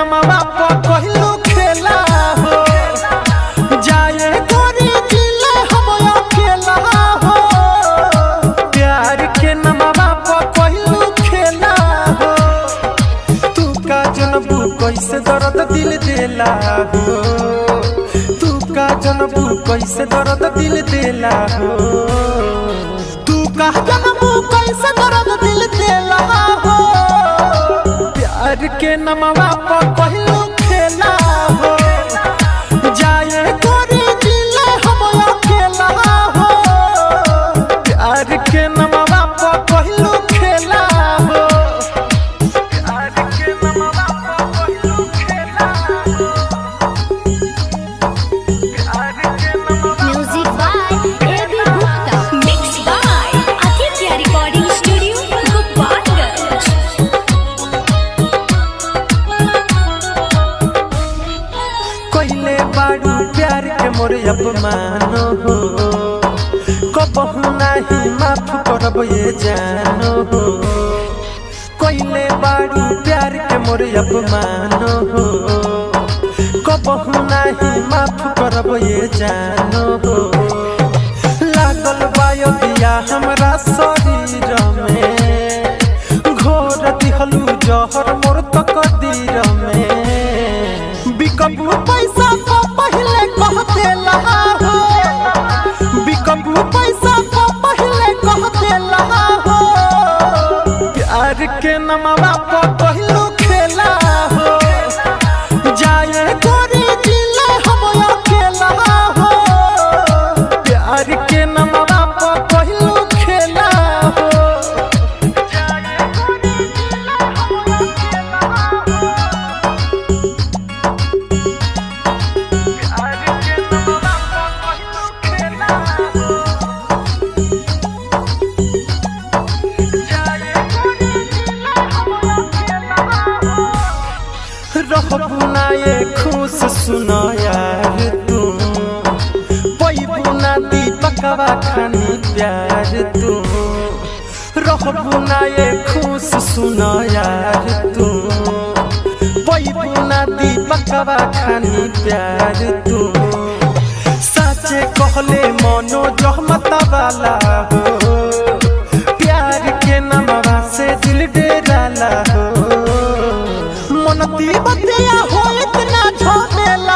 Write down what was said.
नमवा कहलू खेला हो जाए गोरी जिले हम अकेला हो प्यार के नमवा कहलू खेला हो तू का जनबू कैसे दर्द दिल देला हो तू का जनबू कैसे दर्द दिल देला हो तू का जनबू कैसे दर्द दिल देला हो प्यार के नमवा कहलू खेला हो जाए गोरी जिले हम अकेला हो प्यार के नमवा कहलू खेला हो प्यार के नमवा कहलू खेला हो प्यार के नमवा music by A B Gupta mix by Aditya recording studio Gopalganj. कोइले बाड़ू प्यार के मोर अपमानो हो कबहू नहीं माफ करब ये जानो हो कोइले बाड़ू प्यार के मोर अपमानो हो कबहू नहीं माफ करब ये जानो हो लागल बायो दिया हमरा शरीर में घोर दिहलू जहर मोर तकदीर में बिकबू पैसा पहले कह देला हो बिकबू पैसा पहले कह देला हो प्यार के नमवा कहलू खेला हो जाए गोरी जिले हम अकेला हो प्यार के नमवा कहलू खेला हो जाए गोरी जिले हम अकेला हो प्यार के नमवा कहलू खेला हो जाए गोरी जिले हम अकेला हो रहबू ना ये खुश सुनो यार तू पैबू ना दीपकवा खानी प्यार तू रहबू ना ये खुश सुनो यार तू पैबू ना दीपकवा खानी प्यार तू साचे कहले मनो जहमत वाला हो प्यार के नमवा से दिल डेराला हो मनती बतिया हो इतना झमेला